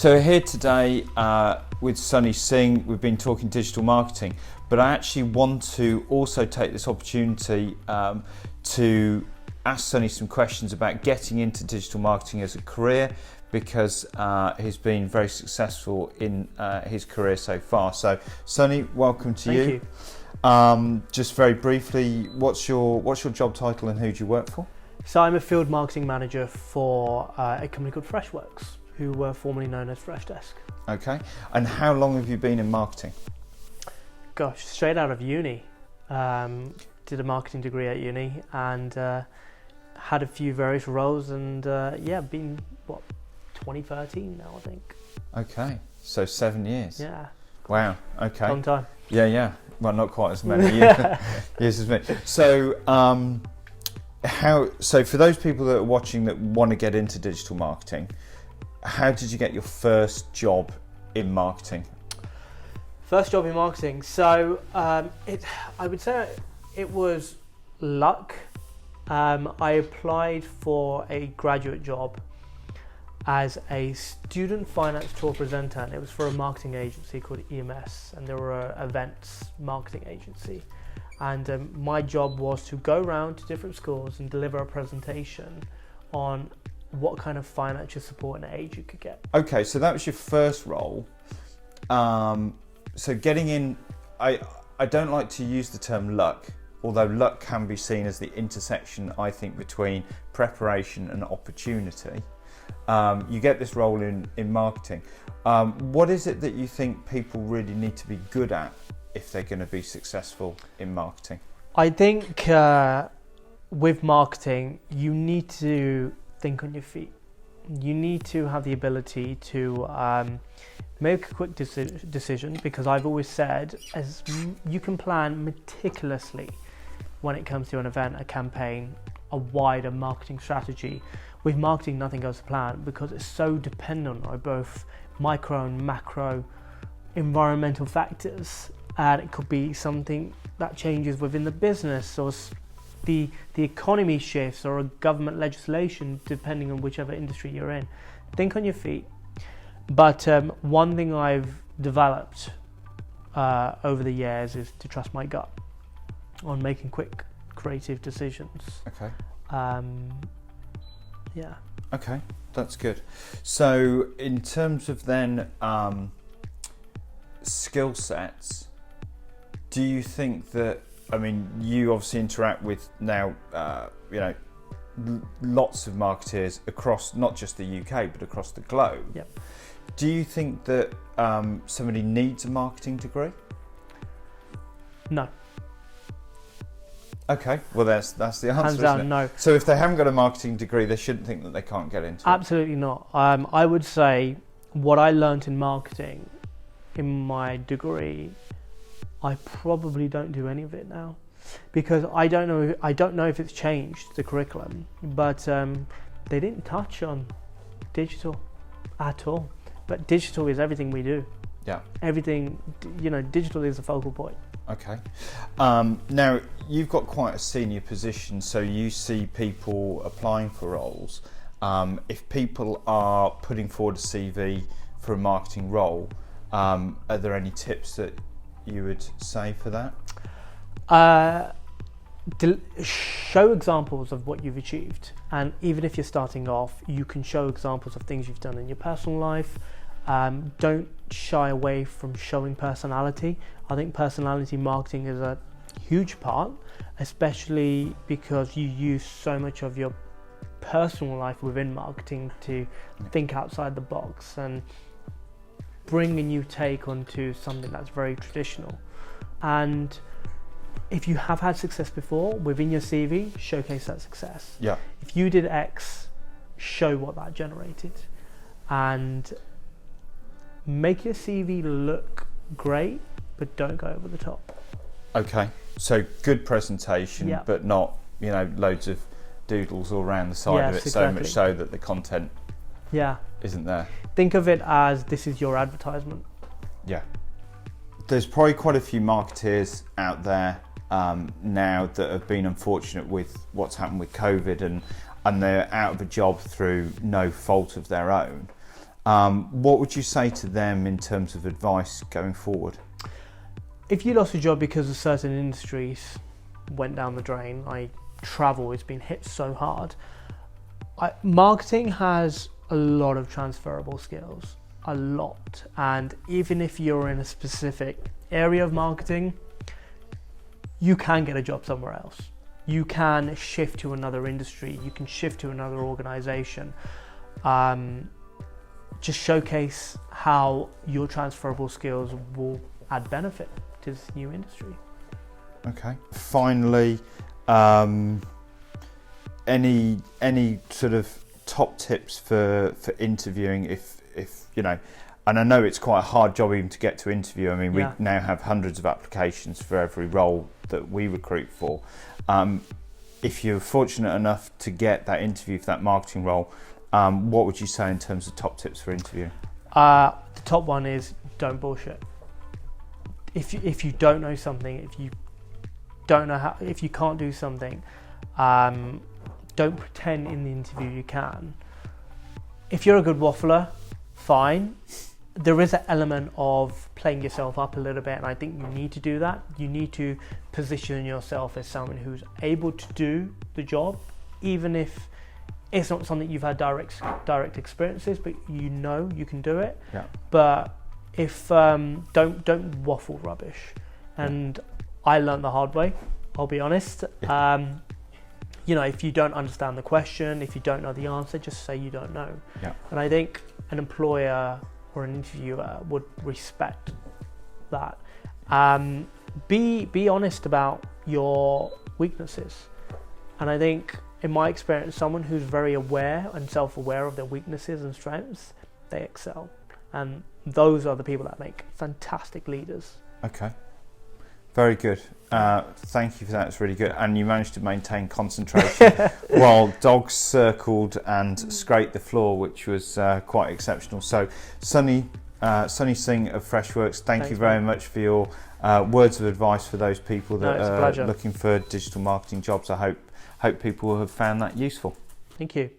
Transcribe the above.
So here today with Sunny Singh, we've been talking digital marketing, but I actually want to also take this opportunity to ask Sunny some questions about getting into digital marketing as a career, because he's been very successful in his career so far. So Sunny, welcome to you. Thank you. Just very briefly, what's your job title and who do you work for? So I'm a field marketing manager for a company called Freshworks, who were formerly known as Freshdesk. Okay, and how long have you been in marketing? Gosh, straight out of uni. Did a marketing degree at uni and had a few various roles and been 2013 now, I think. Okay, so 7 years. Yeah. Wow, okay. Long time. Yeah. Well, not quite as many years as me. So, so for those people that are watching that want to get into digital marketing, how did you get your first job in marketing? First job in marketing. So I would say it was luck. I applied for a graduate job as a student finance tour presenter, and it was for a marketing agency called EMS, and they were an events marketing agency. And my job was to go around to different schools and deliver a presentation on what kind of financial support and aid you could get. Okay, so that was your first role. So getting in, I don't like to use the term luck, although luck can be seen as the intersection, I think, between preparation and opportunity. You get this role in marketing. What is it that you think people really need to be good at if they're going to be successful in marketing? I think with marketing, you need to think on your feet. You need to have the ability to make a quick decision, because I've always said, as you can plan meticulously when it comes to an event, a campaign, a wider marketing strategy. With marketing, nothing goes to plan because it's so dependent on both micro and macro environmental factors, and it could be something that changes within the business, or the economy shifts, or a government legislation, depending on whichever industry you're in. Think on your feet. But one thing I've developed over the years is to trust my gut on making quick, creative decisions. Okay. Yeah. Okay, that's good. So in terms of then skill sets, do you think that, I mean, you obviously interact with now, lots of marketeers across not just the UK, but across the globe. Yep. Do you think that somebody needs a marketing degree? No. Okay, well that's the answer. Hands isn't down, it? no. So if they haven't got a marketing degree, they shouldn't think that they can't get into it. Absolutely not. I would say what I learnt in marketing in my degree, I probably don't do any of it now, because I don't know if it's changed the curriculum, but they didn't touch on digital at all. But digital is everything we do. Yeah. Everything, digital is a focal point. Okay. Now, you've got quite a senior position, so you see people applying for roles. If people are putting forward a CV for a marketing role, are there any tips that you would say for that? Show examples of what you've achieved, and even if you're starting off, you can show examples of things you've done in your personal life. Don't shy away from showing personality. I think personality marketing is a huge part, especially because you use so much of your personal life within marketing to think outside the box and bring a new take onto something that's very traditional. And if you have had success before within your CV, showcase that success. Yeah. If you did X, show what that generated, and make your CV look great, but don't go over the top. Okay, so good presentation, but not loads of doodles all around the side of it. Exactly. So much so that the content isn't there. Think of it as this is your advertisement. Yeah. There's probably quite a few marketeers out there now that have been unfortunate with what's happened with COVID, and they're out of a job through no fault of their own. What would you say to them in terms of advice going forward? If you lost a job because of certain industries went down the drain, like travel has been hit so hard, marketing has a lot of transferable skills, a lot. And even if you're in a specific area of marketing, you can get a job somewhere else. You can shift to another industry, you can shift to another organization. Just showcase how your transferable skills will add benefit to this new industry. Okay. Finally, any sort of top tips for interviewing if you know, and I know it's quite a hard job even to get to interview. I mean, we now have hundreds of applications for every role that we recruit for. If you're fortunate enough to get that interview for that marketing role, what would you say in terms of top tips for interviewing? The top one is don't bullshit. If you don't know something, if you don't know how, if you can't do something, don't pretend in the interview you can. If you're a good waffler, fine. There is an element of playing yourself up a little bit, and I think you need to do that. You need to position yourself as someone who's able to do the job, even if it's not something you've had direct experiences, but you know you can do it. Yeah. But if don't waffle rubbish. And I learned the hard way, I'll be honest. Yeah. You know, if you don't understand the question, if you don't know the answer, just say you don't know. Yeah. And I think an employer or an interviewer would respect that. Be honest about your weaknesses. And I think, in my experience, someone who's very aware and self-aware of their weaknesses and strengths, they excel. And those are the people that make fantastic leaders. Okay. Very good. Thank you for that. It's really good. And you managed to maintain concentration while dogs circled and scraped the floor, which was quite exceptional. So, Sunny Singh of Freshworks, thanks you very much for your words of advice for those people that are looking for digital marketing jobs. I hope people have found that useful. Thank you.